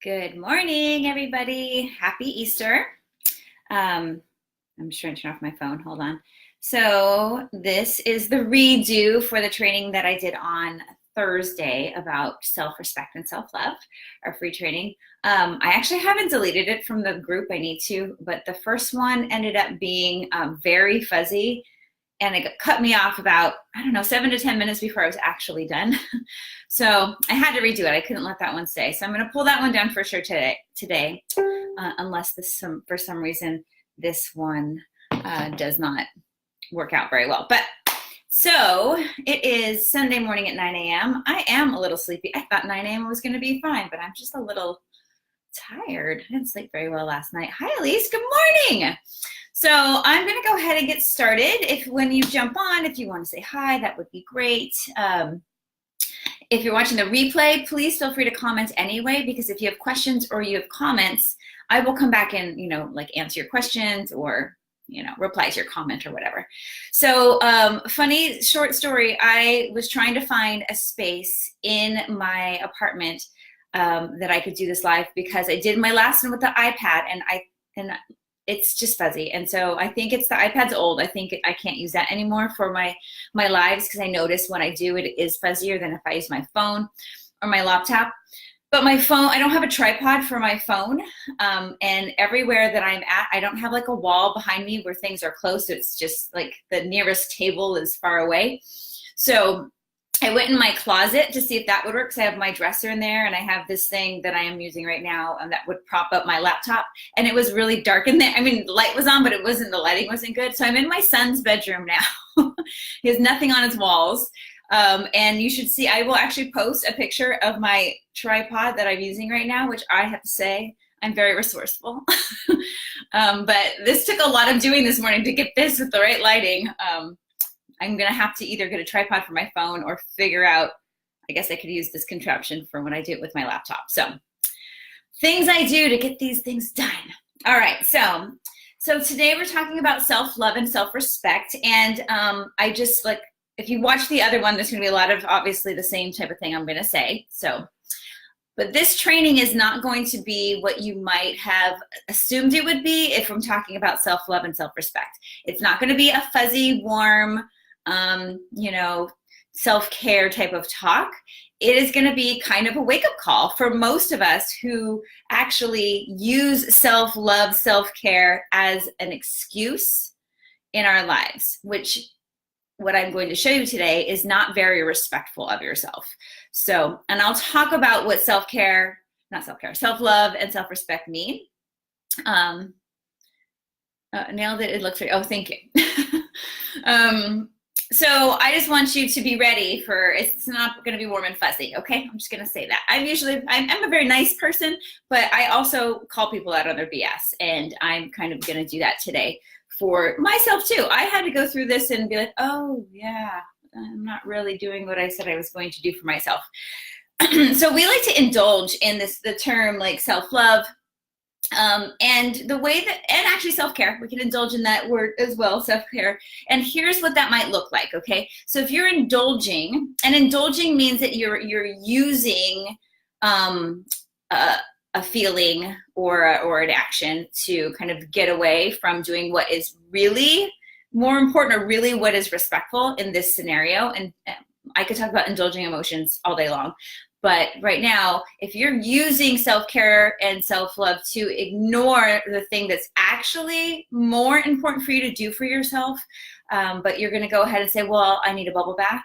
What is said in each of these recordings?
Good morning, everybody. Happy Easter. I'm just trying to turn off my phone. Hold on. So this is the redo for the training that I did on Thursday about self-respect and self-love, our free training. I actually haven't deleted it from the group. I need to, but the first one ended up being very fuzzy, and it cut me off about, I don't know, 7 to 10 minutes before I was actually done. So I had to redo it. I couldn't let that one stay. So I'm going to pull that one down for sure today, unless for some reason this one does not work out very well. But so it is Sunday morning at 9 a.m. I am a little sleepy. I thought 9 a.m. was going to be fine, but I'm just a little tired. I didn't sleep very well last night. Hi, Elise. Good morning. So I'm going to go ahead and get started. When you jump on, if you want to say hi, that would be great. If you're watching the replay, please feel free to comment anyway, because if you have questions or you have comments, I will come back and, answer your questions or, reply to your comment or whatever. So funny short story, I was trying to find a space in my apartment that I could do this live, because I did my last one with the iPad and it's just fuzzy. And so I think the iPad's old. I think I can't use that anymore for my lives, because I notice when I do it is fuzzier than if I use my phone or my laptop. But my phone, I don't have a tripod for my phone. And everywhere that I'm at, I don't have like a wall behind me where things are close. It's just like the nearest table is far away. So I went in my closet to see if that would work, because I have my dresser in there, and I have this thing that I am using right now, and that would prop up my laptop. And it was really dark in there. I mean, the light was on, but the lighting wasn't good. So I'm in my son's bedroom now. He has nothing on his walls. And you should see, I will actually post a picture of my tripod that I'm using right now, which I have to say, I'm very resourceful. But this took a lot of doing this morning to get this with the right lighting. I'm going to have to either get a tripod for my phone or figure out, I guess I could use this contraption for when I do it with my laptop. So things I do to get these things done. All right. So today we're talking about self-love and self-respect. And I just if you watch the other one, there's going to be a lot of obviously the same type of thing I'm going to say. But this training is not going to be what you might have assumed it would be if I'm talking about self-love and self-respect. It's not going to be a fuzzy, warm, self-care type of talk. It is going to be kind of a wake-up call for most of us who actually use self-love, self-care as an excuse in our lives, which what I'm going to show you today is not very respectful of yourself. So, and I'll talk about what self-love and self-respect mean. Nailed it. It looks like, oh, thank you. So I just want you to be ready for, it's not going to be warm and fuzzy. Okay. I'm just going to say that. I'm a very nice person, but I also call people out on their BS. And I'm kind of going to do that today for myself too. I had to go through this and be like, oh yeah, I'm not really doing what I said I was going to do for myself. So we like to indulge in the term like self-love, and the way that, and actually self-care, we can indulge in that word as well, self-care. And here's what that might look like, okay? So if you're indulging, and indulging means that you're using a feeling or an action to kind of get away from doing what is really more important, or really what is respectful in this scenario. And I could talk about indulging emotions all day long. But right now, if you're using self-care and self-love to ignore the thing that's actually more important for you to do for yourself, but you're going to go ahead and say, well, I need a bubble bath.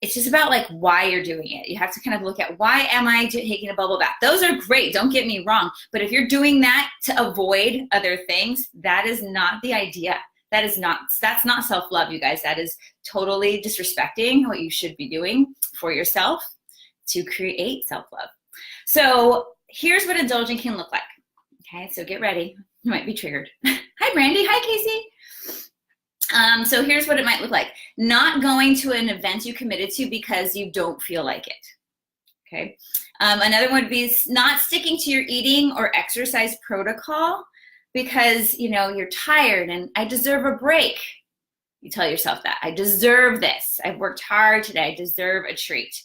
It's just about like why you're doing it. You have to kind of look at, why am I taking a bubble bath? Those are great. Don't get me wrong. But if you're doing that to avoid other things, that is not the idea. That's not self-love, you guys. That is totally disrespecting what you should be doing for yourself to create self-love. So here's what indulging can look like. Okay, so get ready. You might be triggered. Hi, Brandy. Hi, Casey. So here's what it might look like. Not going to an event you committed to because you don't feel like it. Okay. Another one would be not sticking to your eating or exercise protocol because, you're tired and I deserve a break. You tell yourself that. I deserve this. I've worked hard today. I deserve a treat.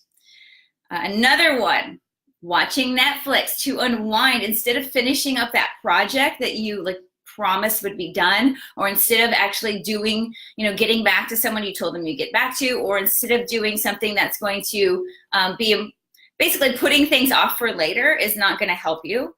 Another one watching Netflix to unwind instead of finishing up that project that you like promised would be done, or instead of actually doing, getting back to someone you told them you'd get back to, or instead of doing something that's going to be basically putting things off for later is not going to help you.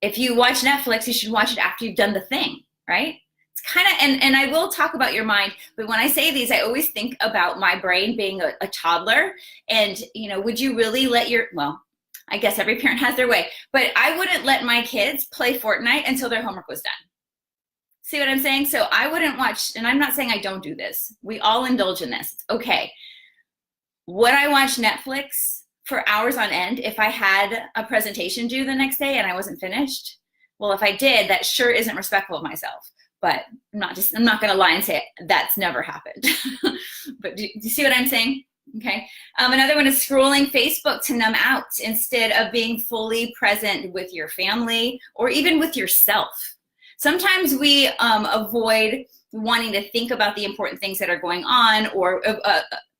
If you watch Netflix, you should watch it after you've done the thing, right? It's kind of, and I will talk about your mind, but when I say these, I always think about my brain being a toddler. And, would you really let well, I guess every parent has their way, but I wouldn't let my kids play Fortnite until their homework was done. See what I'm saying? So I wouldn't watch, and I'm not saying I don't do this. We all indulge in this. It's okay. Would I watch Netflix for hours on end if I had a presentation due the next day and I wasn't finished? Well, if I did, that sure isn't respectful of myself. But I'm not going to lie and say that's never happened. But do you see what I'm saying? Okay. Another one is scrolling Facebook to numb out instead of being fully present with your family or even with yourself. Sometimes we avoid wanting to think about the important things that are going on, or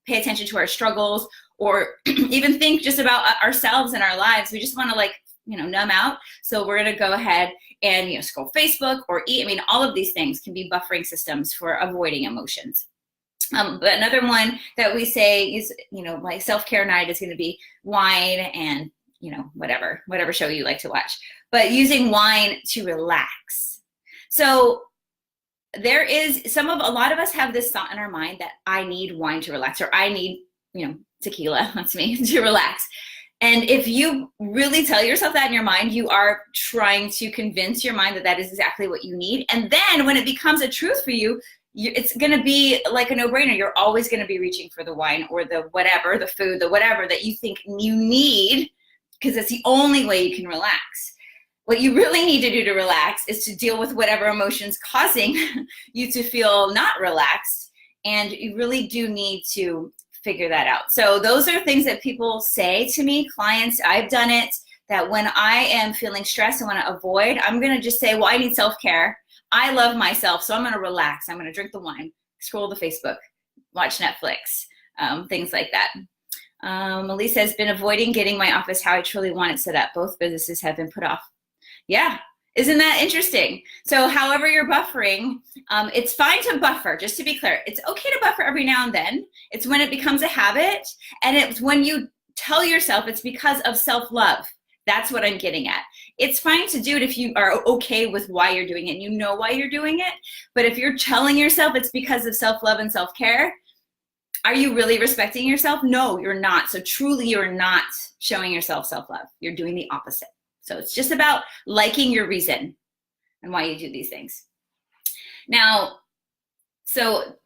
pay attention to our struggles, or even think just about ourselves and our lives. We just want to numb out. So we're going to go ahead and scroll Facebook or eat. I mean, all of these things can be buffering systems for avoiding emotions. But another one that we say is, like self-care night is going to be wine and, whatever show you like to watch, but using wine to relax. So there is a lot of us have this thought in our mind that I need wine to relax, or I need, tequila, that's me, to relax. And if you really tell yourself that in your mind, you are trying to convince your mind that that is exactly what you need. And then when it becomes a truth for you, it's going to be like a no-brainer. You're always going to be reaching for the wine or the whatever, the food, the whatever that you think you need, because it's the only way you can relax. What you really need to do to relax is to deal with whatever emotion's causing you to feel not relaxed. And you really do need to figure that out. So those are things that people say to me, clients, I've done it, that when I am feeling stressed and want to avoid, I'm going to just say, well, I need self-care. I love myself, so I'm going to relax. I'm going to drink the wine, scroll the Facebook, watch Netflix, things like that. Elise has been avoiding getting my office how I truly want it set up. Both businesses have been put off. Yeah, isn't that interesting? So however you're buffering, it's fine to buffer, just to be clear. It's okay to buffer every now and then. It's when it becomes a habit, and it's when you tell yourself it's because of self-love. That's what I'm getting at. It's fine to do it if you are okay with why you're doing it and you know why you're doing it. But if you're telling yourself it's because of self-love and self-care, are you really respecting yourself? No, you're not. So truly, you're not showing yourself self-love. You're doing the opposite. So it's just about liking your reason and why you do these things. Now, so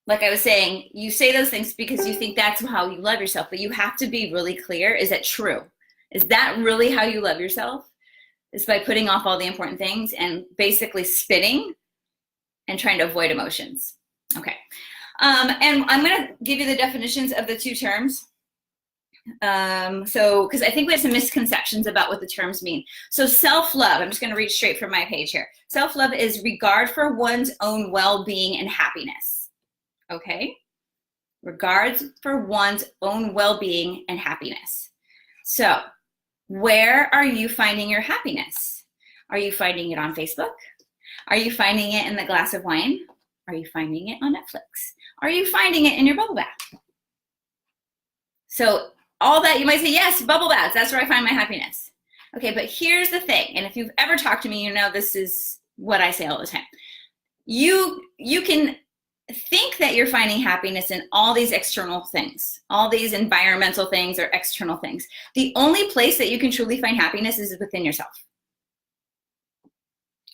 like I was saying, you say those things because you think that's how you love yourself, but you have to be really clear. Is that true? Is that really how you love yourself? Is by putting off all the important things and basically spinning and trying to avoid emotions. Okay. And I'm going to give you the definitions of the two terms. Because I think we have some misconceptions about what the terms mean. So self-love, I'm just going to read straight from my page here. Self-love is regard for one's own well-being and happiness. Okay? Regards for one's own well-being and happiness. So where are you finding your happiness? Are you finding it on Facebook? Are you finding it in the glass of wine? Are you finding it on Netflix? Are you finding it in your bubble bath? So all that, you might say, yes, bubble baths, that's where I find my happiness. Okay, but here's the thing, and if you've ever talked to me, you know this is what I say all the time. You can think that you're finding happiness in all these external things, all these environmental things or external things. The only place that you can truly find happiness is within yourself.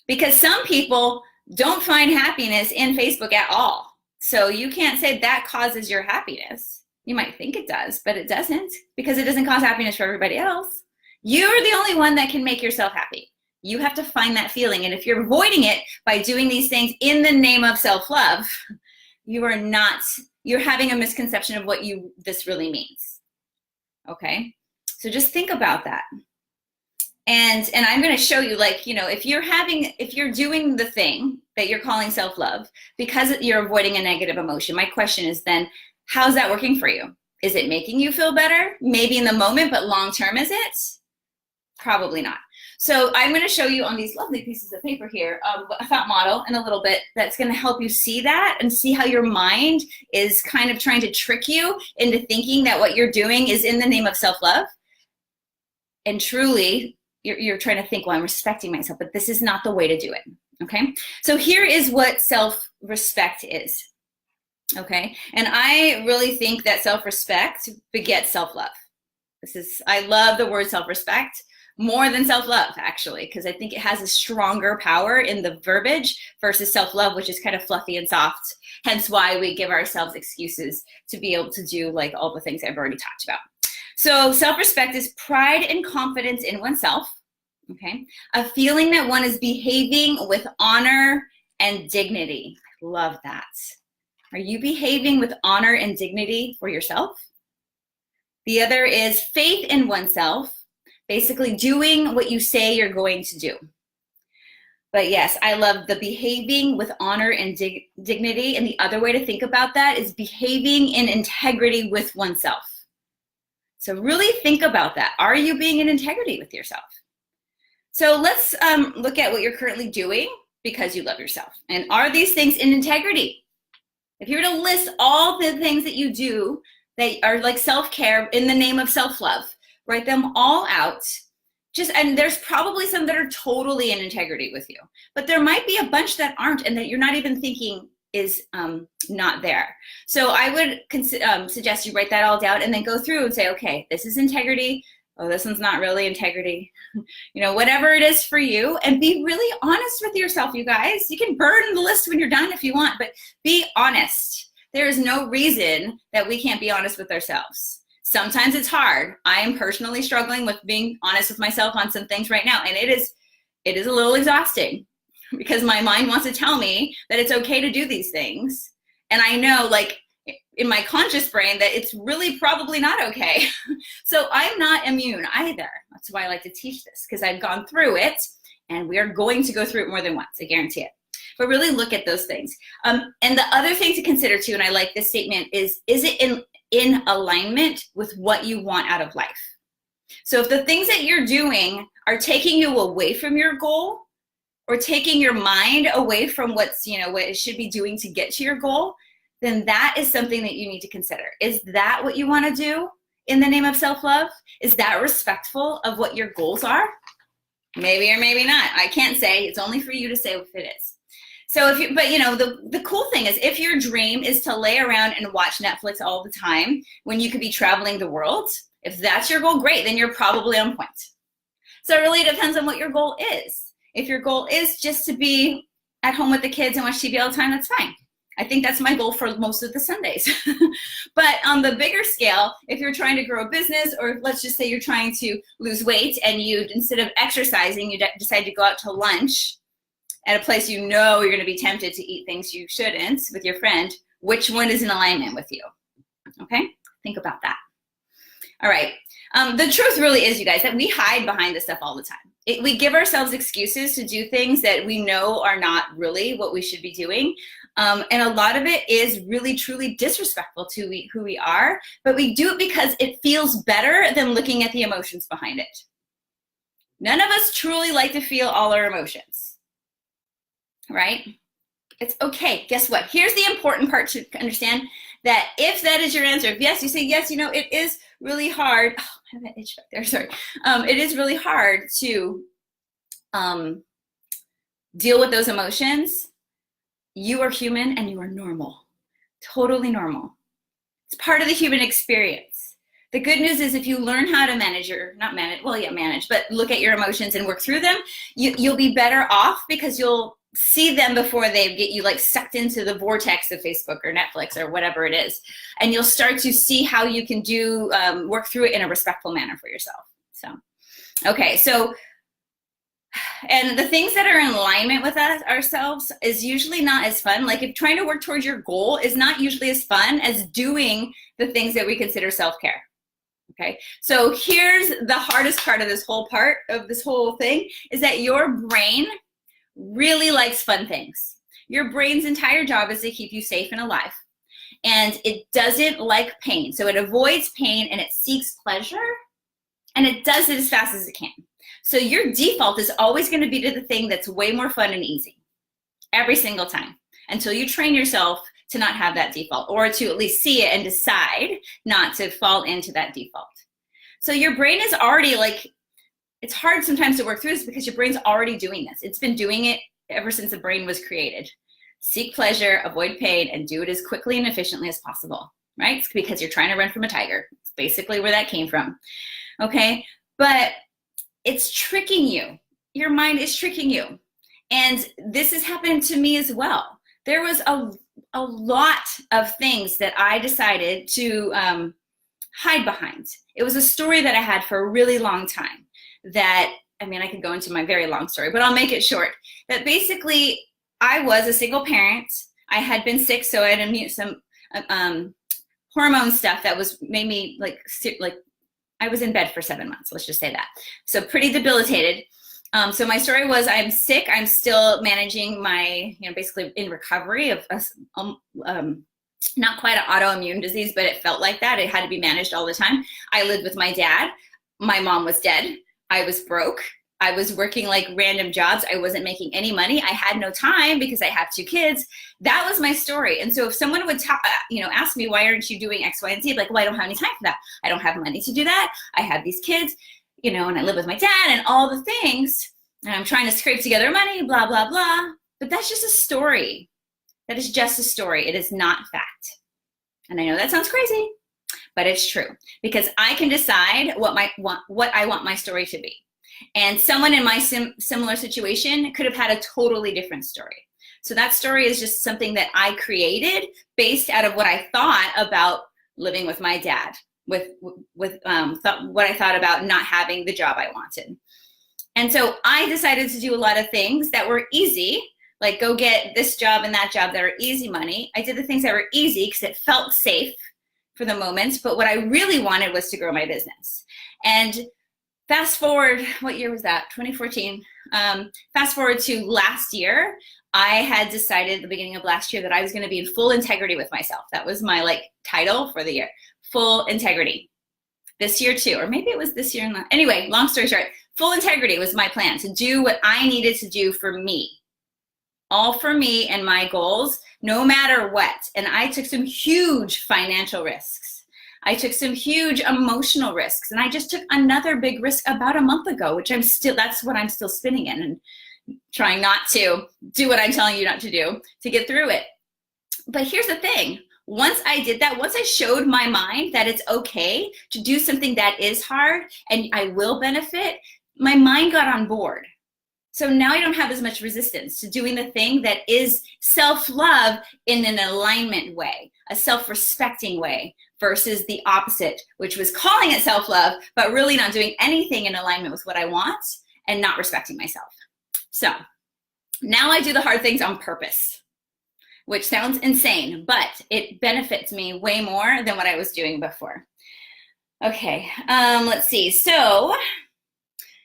Because some people don't find happiness in Facebook at all. So you can't say that causes your happiness. You might think it does, but it doesn't, because it doesn't cause happiness for everybody else. You're the only one that can make yourself happy. You have to find that feeling. And if you're avoiding it by doing these things in the name of self-love, you're having a misconception of what this really means. Okay? So just think about that. And I'm going to show you, if you're doing the thing that you're calling self-love because you're avoiding a negative emotion, my question is then, how's that working for you? Is it making you feel better? Maybe in the moment, but long-term, is it? Probably not. So I'm going to show you on these lovely pieces of paper here a thought model in a little bit that's going to help you see that and see how your mind is kind of trying to trick you into thinking that what you're doing is in the name of self-love. And truly, you're trying to think, well, I'm respecting myself, but this is not the way to do it, okay? So here is what self-respect is, okay? And I really think that self-respect begets self-love. I love the word self-respect more than self-love, actually, because I think it has a stronger power in the verbiage versus self-love, which is kind of fluffy and soft, hence why we give ourselves excuses to be able to do like all the things I've already talked about. So self-respect is pride and confidence in oneself, okay? A feeling that one is behaving with honor and dignity. I love that. Are you behaving with honor and dignity for yourself? The other is faith in oneself, basically doing what you say you're going to do. But yes, I love the behaving with honor and dignity. And the other way to think about that is behaving in integrity with oneself. So really think about that. Are you being in integrity with yourself? So let's look at what you're currently doing because you love yourself. And are these things in integrity? If you were to list all the things that you do that are like self-care in the name of self-love, write them all out. And there's probably some that are totally in integrity with you, but there might be a bunch that aren't and that you're not even thinking is not there. So I would suggest you write that all down and then go through and say, okay, this is integrity. Oh, this one's not really integrity. You know, whatever it is for you, and be really honest with yourself, you guys. You can burn the list when you're done if you want, but be honest. There is no reason that we can't be honest with ourselves. Sometimes it's hard. I am personally struggling with being honest with myself on some things right now, and it is a little exhausting because my mind wants to tell me that it's okay to do these things. And I know, like, in my conscious brain that it's really probably not okay. So I'm not immune either. That's why I like to teach this, because I've gone through it, and we are going to go through it more than once, I guarantee it. But really look at those things. And the other thing to consider too, and I like this statement, is it in alignment with what you want out of life? So if the things that you're doing are taking you away from your goal, or taking your mind away from what it should be doing to get to your goal, then that is something that you need to consider. Is that what you want to do in the name of self-love? Is that respectful of what your goals are? Maybe or maybe not. I can't say. It's only for you to say if it is. So the cool thing is, if your dream is to lay around and watch Netflix all the time when you could be traveling the world, if that's your goal, great, then you're probably on point. So it really depends on what your goal is. If your goal is just to be at home with the kids and watch TV all the time, that's fine. I think that's my goal for most of the Sundays. But on the bigger scale, if you're trying to grow a business, or let's just say you're trying to lose weight and you, instead of exercising, you decide to go out to lunch at a place you know you're going to be tempted to eat things you shouldn't with your friend, which one is in alignment with you? Okay? Think about that. All right. The truth really is, you guys, that we hide behind this stuff all the time. We give ourselves excuses to do things that we know are not really what we should be doing. And a lot of it is really, truly disrespectful to who we are, but we do it because it feels better than looking at the emotions behind it. None of us truly like to feel all our emotions, right? It's okay. Guess what? Here's the important part to understand, that if that is your answer, if yes, you say yes, it is really hard. Oh, I have that itch back there, sorry. It is really hard to deal with those emotions. You are human and you are normal, totally normal. It's part of the human experience. The good news is, if you learn how to manage, but look at your emotions and work through them, you'll be better off, because you'll see them before they get you like sucked into the vortex of Facebook or Netflix or whatever it is. And you'll start to see how you can work through it in a respectful manner for yourself. So, okay. So, and the things that are in alignment with ourselves is usually not as fun. Like, if trying to work towards your goal is not usually as fun as doing the things that we consider self-care. Okay. So here's the hardest part of this whole thing, is that your brain really likes fun things. Your brain's entire job is to keep you safe and alive. and it doesn't like pain. So it avoids pain and it seeks pleasure, and it does it as fast as it can. So your default is always going to be to the thing that's way more fun and easy every single time, until you train yourself to not have that default, or to at least see it and decide not to fall into that default. So your brain is already like, it's hard sometimes to work through this because your brain's already doing this. It's been doing it ever since the brain was created. Seek pleasure, avoid pain, and do it as quickly and efficiently as possible, right? It's because you're trying to run from a tiger. It's basically where that came from, okay? But it's tricking you. Your mind is tricking you. And this has happened to me as well. There was a lot of things that I decided to hide behind. It was a story that I had for a really long time that, I mean, I could go into my very long story, but I'll make it short. That basically, I was a single parent. I had been sick, so I had some hormone stuff that made me like I was in bed for 7 months. Let's just say that. So pretty debilitated. So my story was, I'm sick. I'm still managing my, basically in recovery of not quite an autoimmune disease, but it felt like that. It had to be managed all the time. I lived with my dad. My mom was dead. I was broke. I was working like random jobs. I wasn't making any money. I had no time because I have 2 kids. That was my story. And so if someone would ask me, why aren't you doing X, Y, and Z? I'm like, well, I don't have any time for that. I don't have money to do that. I have these kids, and I live with my dad and all the things. And I'm trying to scrape together money, blah, blah, blah. But that's just a story. That is just a story. It is not fact. And I know that sounds crazy, but it's true, because I can decide what I want my story to be. And someone in my similar situation could have had a totally different story. So that story is just something that I created based out of what I thought about living with my dad, what I thought about not having the job I wanted. And so I decided to do a lot of things that were easy, like go get this job and that job that are easy money. I did the things that were easy because it felt safe for the moment, but what I really wanted was to grow my business. And fast forward, what year was that? 2014. Fast forward to last year, I had decided at the beginning of last year that I was going to be in full integrity with myself. That was my title for the year, full integrity. This year too, or maybe it was this year. Anyway, long story short, full integrity was my plan, to do what I needed to do for me. All for me and my goals, no matter what. And I took some huge financial risks. I took some huge emotional risks. And I just took another big risk about a month ago, which that's what I'm still spinning in and trying not to do what I'm telling you not to do to get through it. But here's the thing. Once I did that, once I showed my mind that it's okay to do something that is hard and I will benefit, my mind got on board. So now I don't have as much resistance to doing the thing that is self-love in an alignment way, a self-respecting way, versus the opposite, which was calling it self-love, but really not doing anything in alignment with what I want and not respecting myself. So now I do the hard things on purpose, which sounds insane, but it benefits me way more than what I was doing before. Okay, let's see. So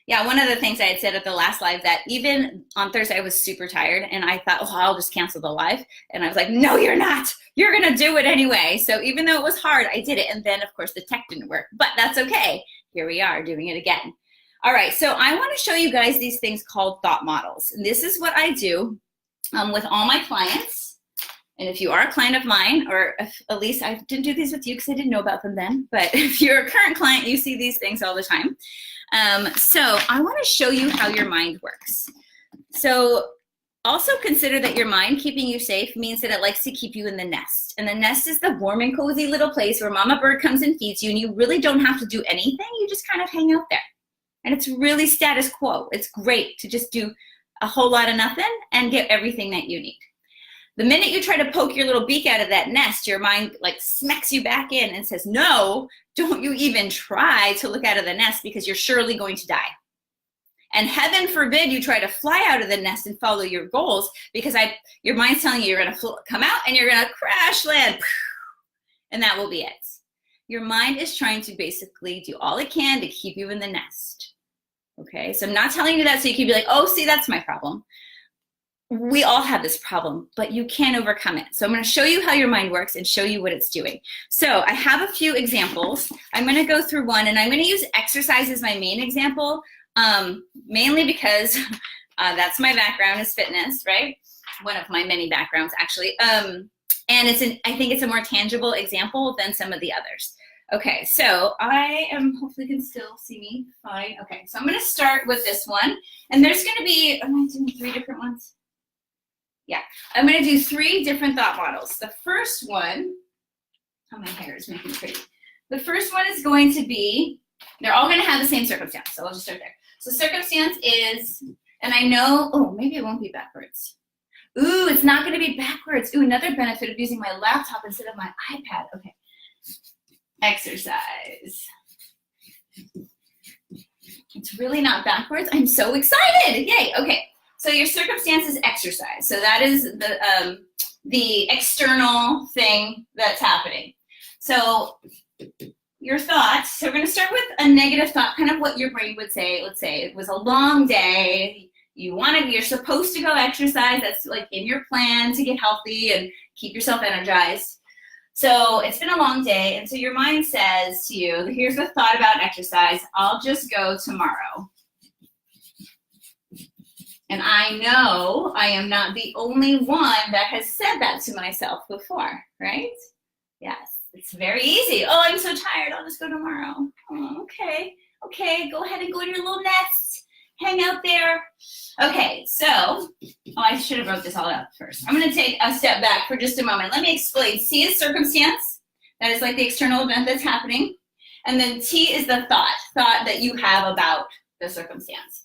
yeah, one of the things I had said at the last live, that even on Thursday I was super tired and I thought, oh, I'll just cancel the live. And I was like, no, you're not. You're going to do it anyway. So even though it was hard, I did it. And then, of course, the tech didn't work. But that's okay. Here we are doing it again. All right, so I want to show you guys these things called thought models. And this is what I do with all my clients. And if you are a client of mine, or if, at least I didn't do these with you because I didn't know about them then, but if you're a current client, you see these things all the time. So I want to show you how your mind works. So also consider that your mind keeping you safe means that it likes to keep you in the nest. And the nest is the warm and cozy little place where mama bird comes and feeds you, and you really don't have to do anything. You just kind of hang out there. And it's really status quo. It's great to just do a whole lot of nothing and get everything that you need. The minute you try to poke your little beak out of that nest, your mind smacks you back in and says, no, don't you even try to look out of the nest because you're surely going to die. And heaven forbid you try to fly out of the nest and follow your goals, because your mind's telling you you're going to come out and you're going to crash land. And that will be it. Your mind is trying to basically do all it can to keep you in the nest. Okay, so I'm not telling you that so you can be like, oh, see, that's my problem. we all have this problem, but you can overcome it. So I'm going to show you how your mind works and show you what it's doing. So I have a few examples. I'm going to go through one, and I'm going to use exercise as my main example, mainly because that's my background is fitness, right? One of my many backgrounds, actually. And I think it's a more tangible example than some of the others. Okay, so hopefully you can still see me fine. Okay, so I'm going to start with this one, and there's going to be, am I doing 3 different ones? Yeah, I'm going to do 3 different thought models. The first one, oh, my hair is making it pretty. The first one is going to be, they're all going to have the same circumstance, so I'll just start there. So circumstance is, and I know, oh, maybe it won't be backwards. Ooh, it's not going to be backwards. Ooh, another benefit of using my laptop instead of my iPad. Okay. Exercise. It's really not backwards. I'm so excited. Yay. Okay. So your circumstance is exercise. So that is the external thing that's happening. So your thoughts, so we're going to start with a negative thought, kind of what your brain would say. Let's say it was a long day. You're supposed to go exercise. That's like in your plan to get healthy and keep yourself energized. So it's been a long day, and so your mind says to you, here's the thought about exercise, I'll just go tomorrow. And I know I am not the only one that has said that to myself before, right? Yes, it's very easy. Oh, I'm so tired, I'll just go tomorrow. Oh, okay, go ahead and go to your little nest. Hang out there. Okay, so, I should have wrote this all out first. I'm going to take a step back for just a moment. Let me explain. C is circumstance. That is like the external event that's happening. And then T is the thought that you have about the circumstance.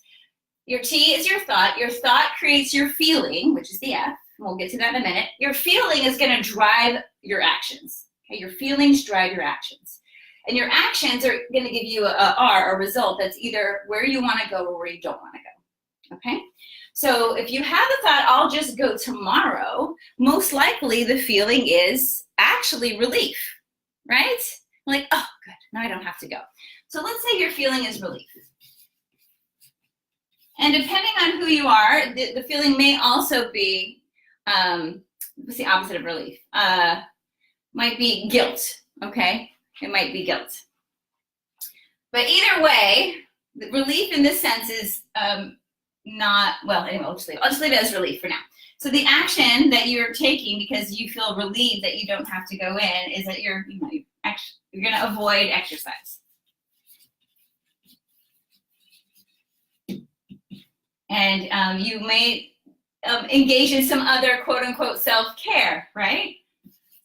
Your T is your thought. Your thought creates your feeling, which is the F. We'll get to that in a minute. Your feeling is going to drive your actions. Okay, your feelings drive your actions. And your actions are going to give you a result that's either where you want to go or where you don't want to go, okay? So if you have the thought, I'll just go tomorrow, most likely the feeling is actually relief, right? Like, oh, good, now I don't have to go. So let's say your feeling is relief. And depending on who you are, the feeling may also be, what's the opposite of relief? Might be guilt, okay? It might be guilt. But either way, the relief in this sense is not, well, anyway, I'll just leave it as relief for now. So the action that you're taking because you feel relieved that you don't have to go in is that you're going to avoid exercise. And you may engage in some other quote-unquote self-care, right?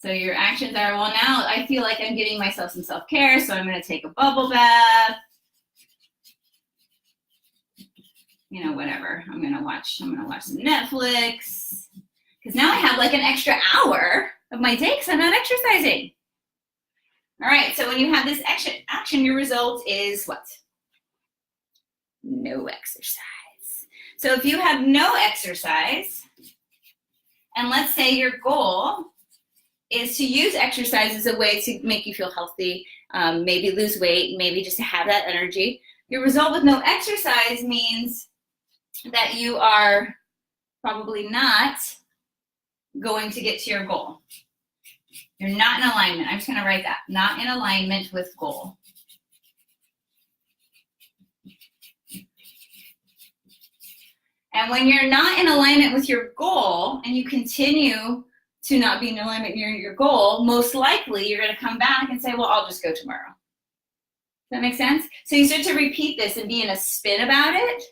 So your actions are, well, now I feel like I'm giving myself some self-care, so I'm going to take a bubble bath. You know, whatever. I'm going to watch some Netflix. Because now I have like an extra hour of my day because I'm not exercising. All right, so when you have this action, your result is what? No exercise. So if you have no exercise, and let's say your goal is to use exercise as a way to make you feel healthy, maybe lose weight, maybe just to have that energy. Your result with no exercise means that you are probably not going to get to your goal. You're not in alignment. I'm just going to write that. Not in alignment with goal. And when you're not in alignment with your goal and you continue to not be in alignment near your goal, most likely you're going to come back and say, well, I'll just go tomorrow. Does that make sense? So you start to repeat this and be in a spin about it.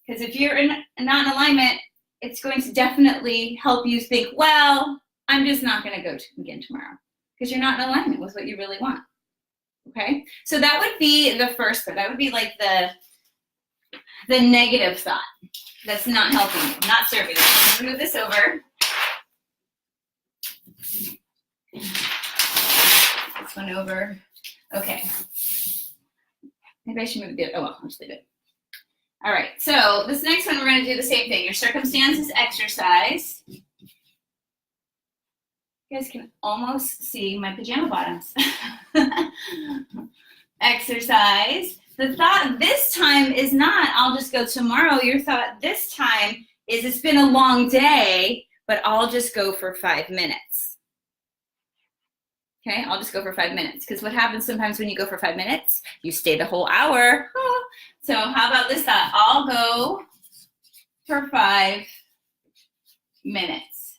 Because if you're not in alignment, it's going to definitely help you think, well, I'm just not going to go again tomorrow. Because you're not in alignment with what you really want. Okay? So that would be the first thing. That would be like the negative thought that's not helping you, not serving you. I'm going to move this over. This one over. Okay. Maybe I should move it. Oh, well, I'll just leave it. All right. So this next one, we're going to do the same thing. Your circumstance is exercise. You guys can almost see my pajama bottoms. Exercise. The thought this time is not, I'll just go tomorrow. Your thought this time is it's been a long day, but I'll just go for 5 minutes. Okay, I'll just go for 5 minutes. Because what happens sometimes when you go for 5 minutes, you stay the whole hour. So how about this thought? I'll go for 5 minutes.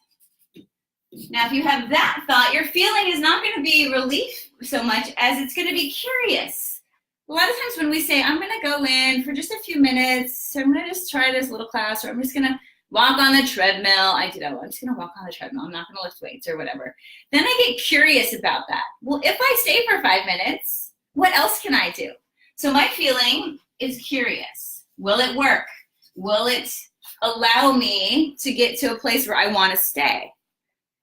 Now, if you have that thought, your feeling is not going to be relief so much as it's going to be curious. A lot of times when we say, I'm going to go in for just a few minutes, so I'm going to just try this little class, or I'm just going to walk on the treadmill. I'm just going to walk on the treadmill. I'm not going to lift weights or whatever. Then I get curious about that. Well, if I stay for 5 minutes, what else can I do? So my feeling is curious. Will it work? Will it allow me to get to a place where I want to stay?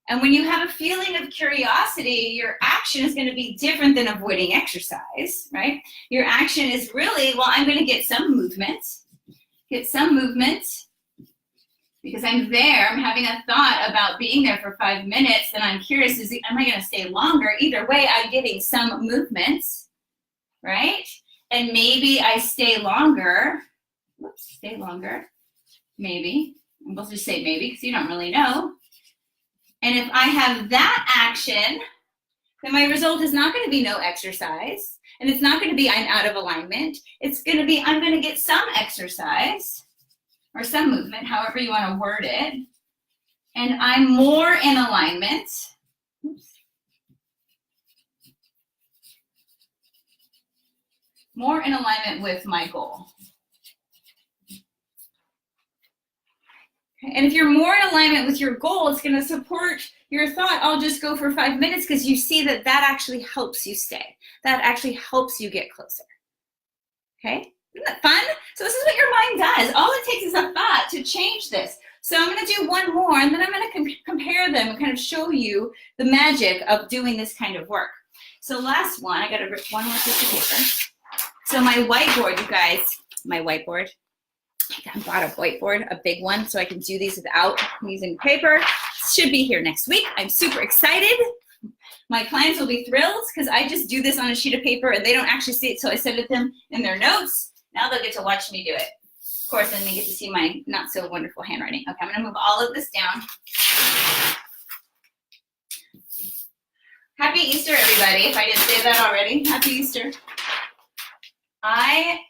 And when you have a feeling of curiosity, your action is going to be different than avoiding exercise, right? Your action is really, well, I'm going to get some movement because I'm there, I'm having a thought about being there for 5 minutes, then I'm curious, am I going to stay longer? Either way, I'm getting some movement, right? And maybe I stay longer, maybe. I'm supposed to say maybe because you don't really know. And if I have that action, then my result is not going to be no exercise. And it's not going to be I'm out of alignment. It's going to be I'm going to get some exercise or some movement, however you want to word it. And I'm more in alignment. More in alignment with my goal. And if you're more in alignment with your goal, it's going to support your thought, I'll just go for 5 minutes, because you see that that actually helps you stay. That actually helps you get closer. Okay? Isn't that fun? So this is what your mind does. All it takes is a thought to change this. So I'm going to do one more, and then I'm going to compare them and kind of show you the magic of doing this kind of work. So last one, I got to rip one more piece of paper. So my whiteboard, you guys, my whiteboard. I bought a whiteboard, a big one, so I can do these without using paper. Should be here next week. I'm super excited. My clients will be thrilled because I just do this on a sheet of paper and they don't actually see it, so I send it them in their notes. Now they'll get to watch me do it. Of course, then they get to see my not so wonderful handwriting. Okay, I'm gonna move all of this down. Happy Easter, everybody, if I didn't say that already. Happy Easter. I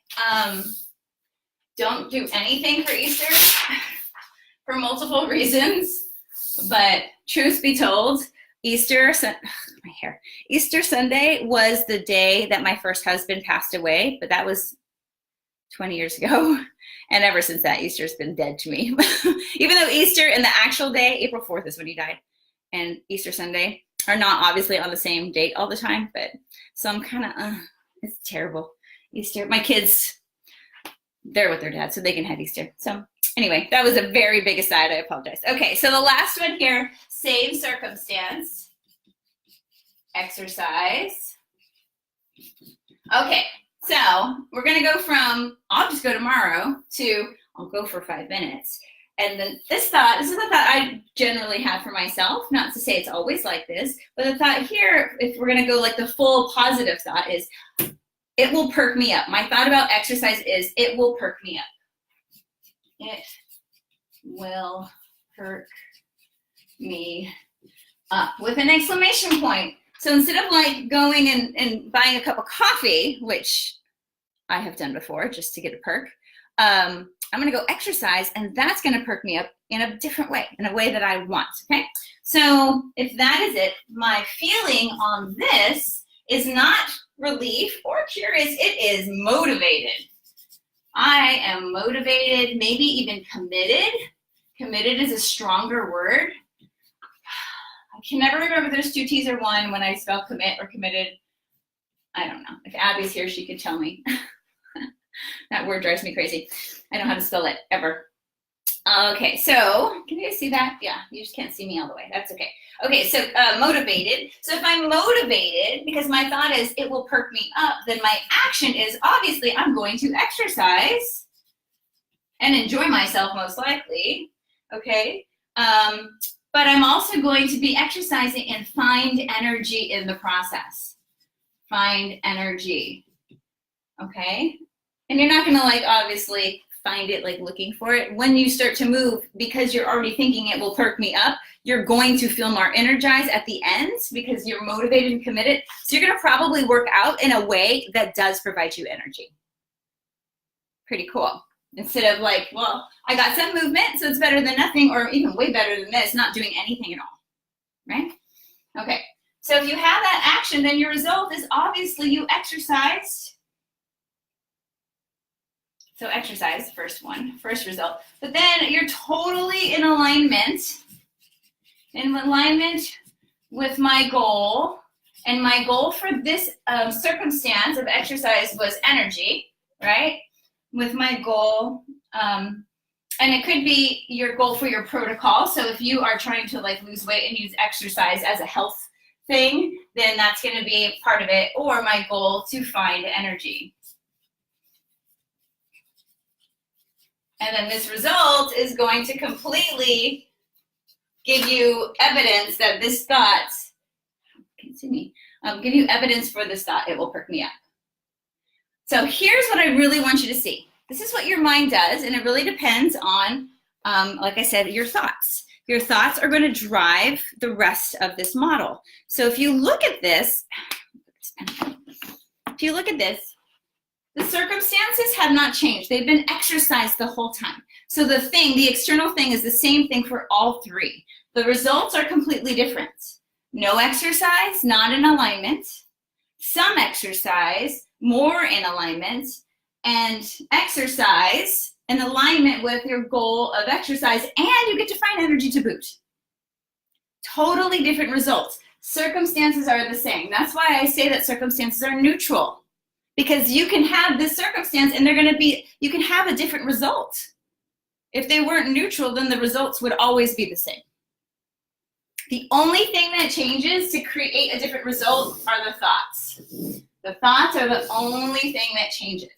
don't do anything for Easter for multiple reasons, but truth be told, Easter Sunday was the day that my first husband passed away, but that was 20 years ago. And ever since that, Easter's been dead to me. Even though Easter and the actual day, April 4th is when he died, and Easter Sunday are not obviously on the same date all the time, but so I'm kind of, it's terrible. Easter, my kids, they're with their dad, so they can have Easter. So anyway, that was a very big aside. I apologize. Okay, so the last one here, same circumstance, exercise. Okay, so we're going to go from, I'll just go tomorrow, to I'll go for 5 minutes. And then this is the thought I generally have for myself, not to say it's always like this, but the thought here, if we're going to go like the full positive thought, is it will perk me up. My thought about exercise is it will perk me up. It will perk me up with an exclamation point. So instead of like going and buying a cup of coffee, which I have done before just to get a perk, I'm going to go exercise, and that's going to perk me up in a different way, in a way that I want, okay? So if that is it, my feeling on this is not relief or curious, it is motivated. I am motivated, maybe even committed. Committed is a stronger word. I can never remember if there's two T's or one when I spell commit or committed. I don't know. If Abby's here, she could tell me. That word drives me crazy. I don't know how to spell it, ever. Okay, so can you guys see that? Yeah, you just can't see me all the way. That's okay. Okay, so motivated. So if I'm motivated, because my thought is it will perk me up, then my action is obviously I'm going to exercise and enjoy myself most likely, okay? But I'm also going to be exercising and find energy in the process. Find energy, okay? And you're not gonna like obviously find it, like looking for it. When you start to move, because you're already thinking it will perk me up, you're going to feel more energized at the end because you're motivated and committed. So you're going to probably work out in a way that does provide you energy. Pretty cool. Instead of like, well, I got some movement, so it's better than nothing, or even way better than this, not doing anything at all, right? Okay, so if you have that action, then your result is obviously you exercised. So exercise, first one, first result. But then you're totally in alignment with my goal. And my goal for this circumstance of exercise was energy, right? With my goal, and it could be your goal for your protocol. So if you are trying to like lose weight and use exercise as a health thing, then that's going to be part of it. Or my goal to find energy. And then this result is going to completely give you evidence that this thought, continue, give you evidence for this thought, it will perk me up. So here's what I really want you to see. This is what your mind does, and it really depends on, like I said, your thoughts. Your thoughts are going to drive the rest of this model. So if you look at this, the circumstances have not changed. They've been exercised the whole time. So the external thing is the same thing for all three. The results are completely different. No exercise, not in alignment. Some exercise, more in alignment. And exercise in alignment with your goal of exercise, and you get to find energy to boot. Totally different results. Circumstances are the same. That's why I say that circumstances are neutral. Because you can have this circumstance and you can have a different result. If they weren't neutral, then the results would always be the same. The only thing that changes to create a different result are the thoughts. The thoughts are the only thing that changes.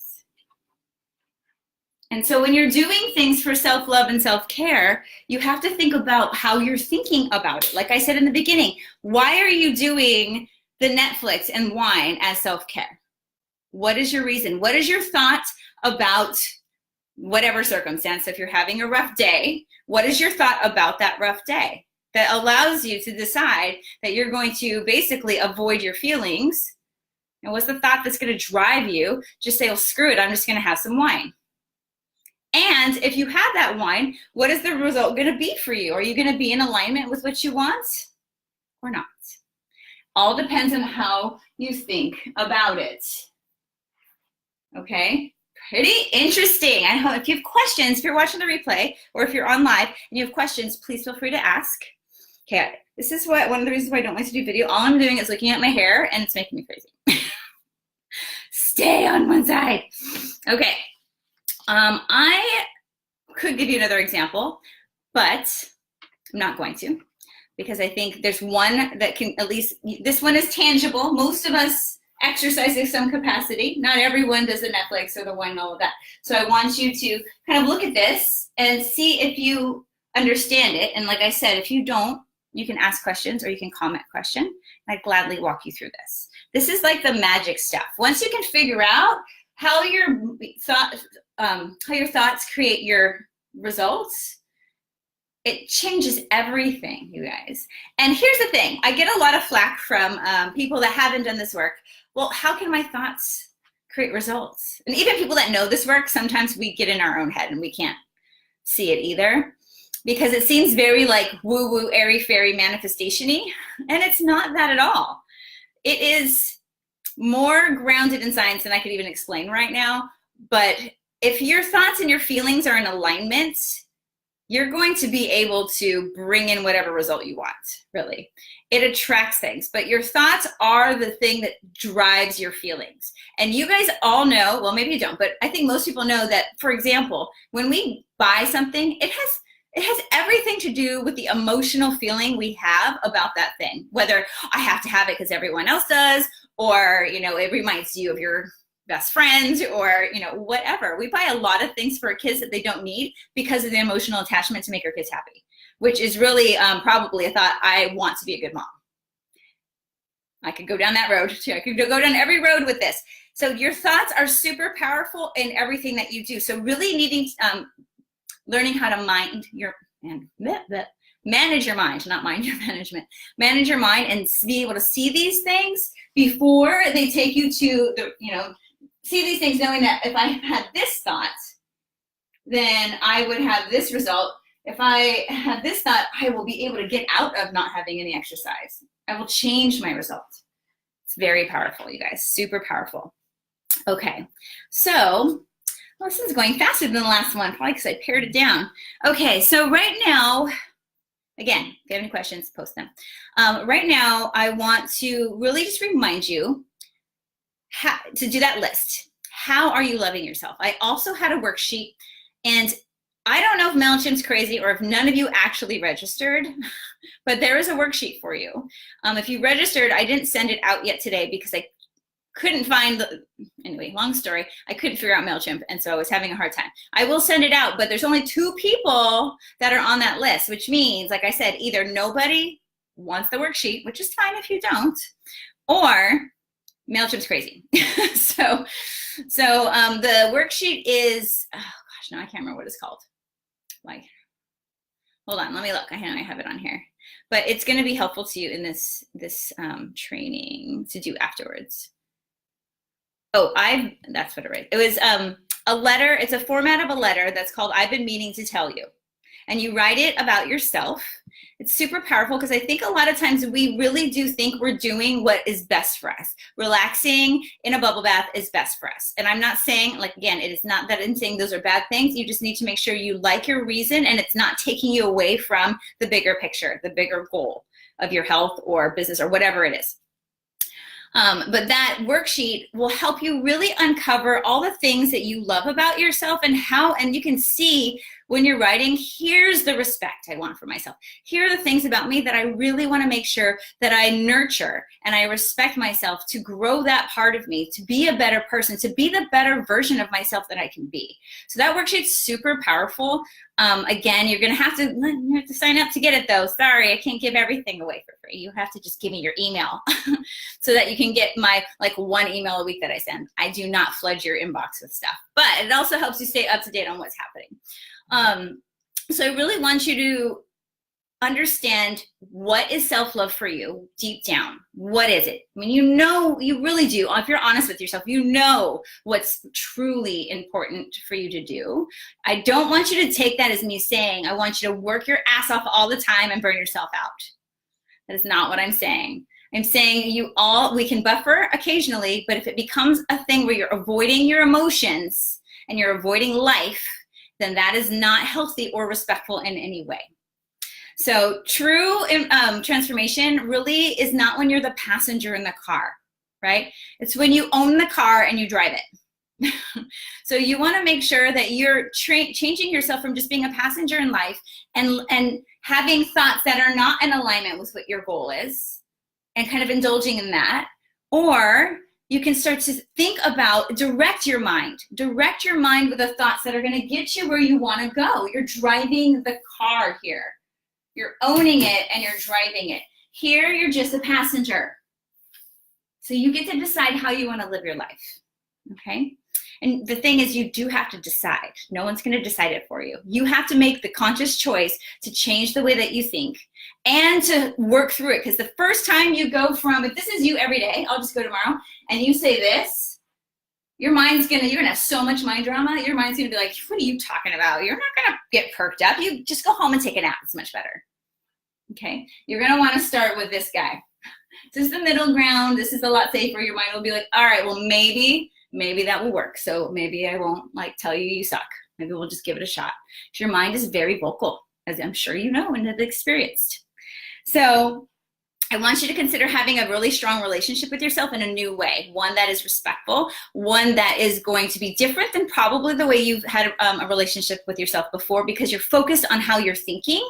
And so when you're doing things for self-love and self-care, you have to think about how you're thinking about it. Like I said in the beginning, why are you doing the Netflix and wine as self-care? What is your reason? What is your thought about whatever circumstance? If you're having a rough day, what is your thought about that rough day that allows you to decide that you're going to basically avoid your feelings? And what's the thought that's going to drive you? Just say, well, screw it, I'm just going to have some wine. And if you have that wine, what is the result going to be for you? Are you going to be in alignment with what you want or not? All depends on how you think about it. Okay, pretty interesting. I hope if you have questions, if you're watching the replay or if you're on live and you have questions, please feel free to ask. Okay, this is one of the reasons why I don't like to do video. All I'm doing is looking at my hair and it's making me crazy. Stay on one side. Okay, I could give you another example, but I'm not going to because I think there's one that can at least, this one is tangible. Most of us exercise in some capacity. Not everyone does the Netflix or the wine and all of that. So I want you to kind of look at this and see if you understand it. And like I said, if you don't, you can ask questions or you can comment question. I'd gladly walk you through this. This is like the magic stuff. Once you can figure out how your thoughts create your results, it changes everything, you guys. And here's the thing. I get a lot of flack from people that haven't done this work. Well, how can my thoughts create results? And even people that know this work, sometimes we get in our own head and we can't see it either because it seems very like woo-woo, airy-fairy, manifestation-y, and it's not that at all. It is more grounded in science than I could even explain right now, but if your thoughts and your feelings are in alignment, you're going to be able to bring in whatever result you want, really. It attracts things, but your thoughts are the thing that drives your feelings. And you guys all know, well, maybe you don't, but I think most people know that, for example, when we buy something, it has everything to do with the emotional feeling we have about that thing, whether I have to have it because everyone else does, or, you know, it reminds you of your best friend or, you know, whatever. We buy a lot of things for our kids that they don't need because of the emotional attachment to make our kids happy, which is really probably a thought, I want to be a good mom. I could go down that road too. I could go down every road with this. So your thoughts are super powerful in everything that you do. So really needing, learning how to manage your mind, not mind your management, manage your mind and be able to see these things before they take you to the, see these things knowing that if I had this thought, then I would have this result. If I have this thought, I will be able to get out of not having any exercise. I will change my result. It's very powerful, you guys, super powerful. Okay, so this is going faster than the last one, probably because I pared it down. Okay, so right now, again, if you have any questions, post them. Right now, I want to really just remind you to do that list. How are you loving yourself? I also had a worksheet, and I don't know if MailChimp's crazy or if none of you actually registered, but there is a worksheet for you. If you registered, I didn't send it out yet today because I couldn't find anyway, long story, I couldn't figure out MailChimp, and so I was having a hard time. I will send it out, but there's only 2 people that are on that list, which means, like I said, either nobody wants the worksheet, which is fine if you don't, or MailChimp's crazy. So the worksheet is, oh gosh, no, I can't remember what it's called. Like, hold on, let me look. I know I have it on here, but it's going to be helpful to you in this training to do afterwards. Oh, that's what it was. It was a letter. It's a format of a letter that's called I've Been Meaning to Tell You. And you write it about yourself. It's super powerful because I think a lot of times we really do think we're doing what is best for us. Relaxing in a bubble bath is best for us. And I'm not saying, like, again, it is not that I'm saying those are bad things. You just need to make sure you like your reason and it's not taking you away from the bigger picture, the bigger goal of your health or business or whatever it is. But that worksheet will help you really uncover all the things that you love about yourself and you can see when you're writing, here's the respect I want for myself. Here are the things about me that I really want to make sure that I nurture and I respect myself to grow that part of me, to be a better person, to be the better version of myself that I can be. So that worksheet's super powerful. Again, you're going to have to sign up to get it though. Sorry, I can't give everything away for free. You have to just give me your email so that you can get my 1 email a week that I send. I do not flood your inbox with stuff, but it also helps you stay up to date on what's happening. So I really want you to understand what is self-love for you deep down. What is it? I mean, you really do. If you're honest with yourself, you know what's truly important for you to do. I don't want you to take that as me saying, I want you to work your ass off all the time and burn yourself out. That is not what I'm saying. I'm saying we can buffer occasionally, but if it becomes a thing where you're avoiding your emotions and you're avoiding life, then that is not healthy or respectful in any way. So true transformation really is not when you're the passenger in the car, right? It's when you own the car and you drive it. So you want to make sure that you're changing yourself from just being a passenger in life and having thoughts that are not in alignment with what your goal is and kind of indulging in that. Or you can start to think about, direct your mind with the thoughts that are going to get you where you want to go. You're driving the car here. You're owning it and you're driving it. Here, you're just a passenger. So you get to decide how you want to live your life, okay? And the thing is, you do have to decide. No one's going to decide it for you. You have to make the conscious choice to change the way that you think and to work through it. Because the first time you go from, if this is you every day, I'll just go tomorrow, and you say this, you're going to have so much mind drama. Your mind's going to be like, what are you talking about? You're not going to get perked up. You just go home and take a nap. It's much better. Okay? You're going to want to start with this guy. This is the middle ground. This is a lot safer. Your mind will be like, all right, well, maybe that will work. So maybe I won't tell you suck. Maybe we'll just give it a shot. Your mind is very vocal, as I'm sure you know and have experienced. So I want you to consider having a really strong relationship with yourself in a new way, one that is respectful, one that is going to be different than probably the way you've had a relationship with yourself before, because you're focused on how you're thinking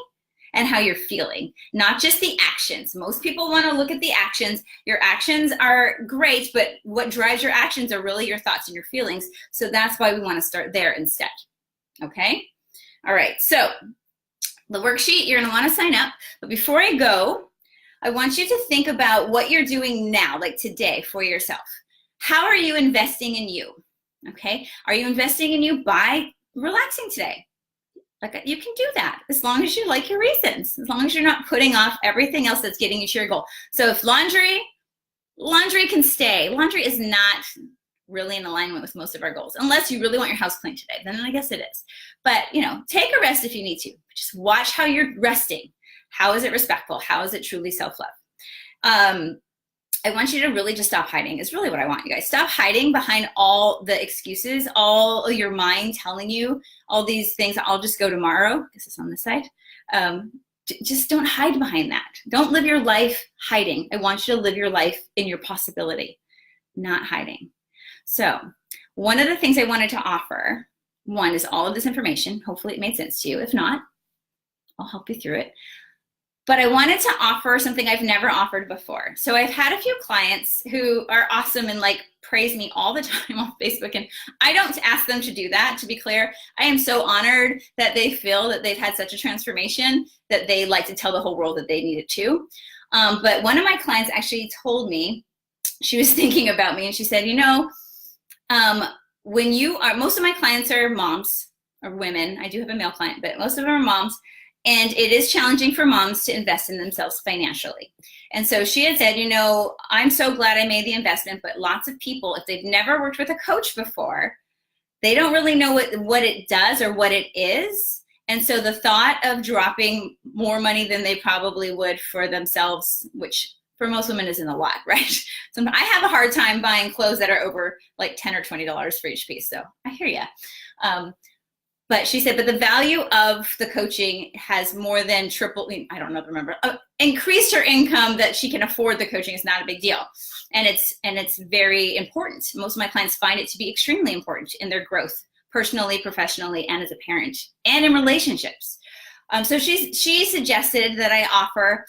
and how you're feeling, not just the actions. Most people want to look at the actions. Your actions are great, but what drives your actions are really your thoughts and your feelings. So that's why we want to start there instead, okay? All right, so the worksheet, you're going to want to sign up. But before I go, I want you to think about what you're doing now, like today, for yourself. How are you investing in you? Okay, are you investing in you by relaxing today? Like, you can do that as long as you like your reasons, as long as you're not putting off everything else that's getting you to your goal. So if laundry can stay. Laundry is not really in alignment with most of our goals, unless you really want your house cleaned today, then I guess it is. But, you know, take a rest if you need to. Just watch how you're resting. How is it respectful? How is it truly self-love? I want you to really just stop hiding is really what I want you guys. Stop hiding behind all the excuses, all your mind telling you all these things. I'll just go tomorrow. This is on this side. Just don't hide behind that. Don't live your life hiding. I want you to live your life in your possibility, not hiding. So one of the things I wanted to offer, one is all of this information. Hopefully it made sense to you. If not, I'll help you through it. But I wanted to offer something I've never offered before. So I've had a few clients who are awesome and like praise me all the time on Facebook. And I don't ask them to do that, to be clear. I am so honored that they feel that they've had such a transformation that they like to tell the whole world that they need it too. But one of my clients actually told me, she was thinking about me and she said, you know, when you are, most of my clients are moms or women. I do have a male client, but most of them are moms. And it is challenging for moms to invest in themselves financially. And so she had said, you know, I'm so glad I made the investment, but lots of people, if they've never worked with a coach before, they don't really know what it does or what it is. And so the thought of dropping more money than they probably would for themselves, which for most women isn't a lot, right? So I have a hard time buying clothes that are over like $10 or $20 for each piece. So I hear you. But she said, but the value of the coaching has more than tripled, I don't know, remember, increased her income that she can afford the coaching is not a big deal. And it's very important. Most of my clients find it to be extremely important in their growth, personally, professionally, and as a parent, and in relationships. So she suggested that I offer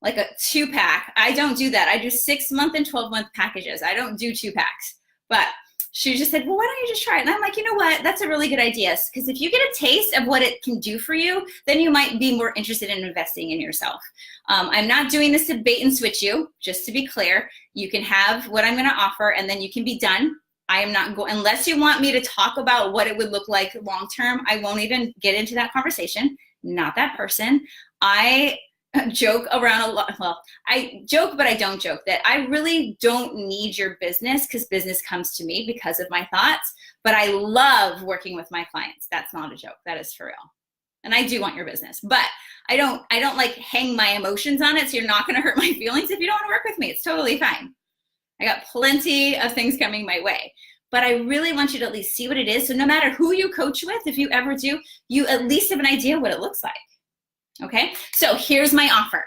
like a 2-pack. I don't do that. I do 6-month and 12-month packages. I don't do 2-packs, but she just said, well, why don't you just try it? And I'm like, you know what? That's a really good idea. Because if you get a taste of what it can do for you, then you might be more interested in investing in yourself. I'm not doing this to bait and switch you, just to be clear. You can have what I'm going to offer and then you can be done. I am not going, unless you want me to talk about what it would look like long term, I won't even get into that conversation. Not that person. I joke around a lot. Well, I joke, but I don't joke that I really don't need your business because business comes to me because of my thoughts, but I love working with my clients. That's not a joke. That is for real. And I do want your business, but I don't like hang my emotions on it. So you're not going to hurt my feelings if you don't want to work with me. It's totally fine. I got plenty of things coming my way, but I really want you to at least see what it is. So no matter who you coach with, if you ever do, you at least have an idea what it looks like. Okay, so here's my offer.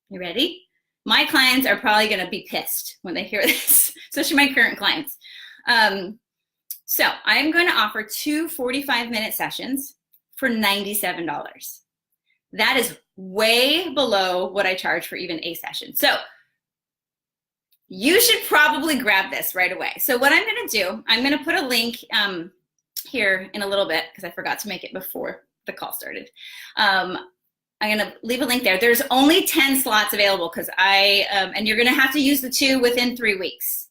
You ready? My clients are probably going to be pissed when they hear this, especially my current clients. So I'm going to offer 2 45-minute sessions for $97. That is way below what I charge for even a session. So you should probably grab this right away. So what I'm going to do, I'm going to put a link here in a little bit because I forgot to make it before the call started. I'm going to leave a link there. There's only 10 slots available because and you're going to have to use the 2 within 3 weeks.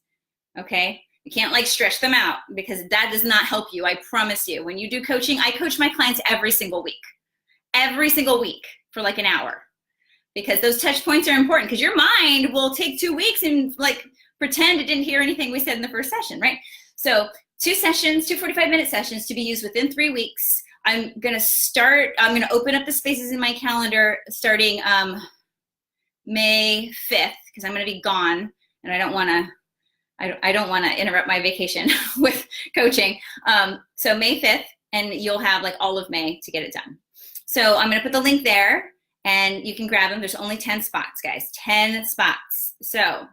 Okay. You can't like stretch them out because that does not help you. I promise you. When you do coaching, I coach my clients every single week for like an hour because those touch points are important because your mind will take 2 weeks and like pretend it didn't hear anything we said in the first session, right? So 2 sessions, 2 45-minute sessions to be used within 3 weeks. I'm going to open up the spaces in my calendar starting May 5th because I'm going to be gone and I don't want to interrupt my vacation with coaching. So May 5th, and you'll have like all of May to get it done. So I'm going to put the link there and you can grab them. There's only 10 spots, guys, 10 spots. So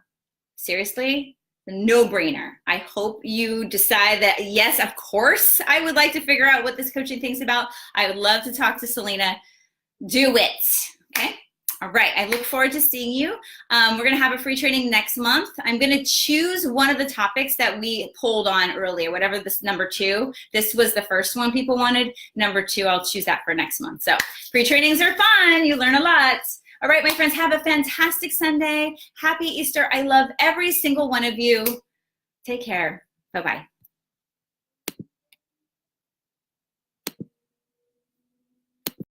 seriously, a no-brainer. I hope you decide that, yes, of course, I would like to figure out what this coaching thing's about. I would love to talk to Selena. Do it, okay? All right, I look forward to seeing you. We're going to have a free training next month. I'm going to choose one of the topics that we pulled on earlier, whatever this number 2. This was the first one people wanted. Number 2, I'll choose that for next month. So free trainings are fun. You learn a lot. All right, my friends, have a fantastic Sunday. Happy Easter. I love every single one of you. Take care. Bye-bye.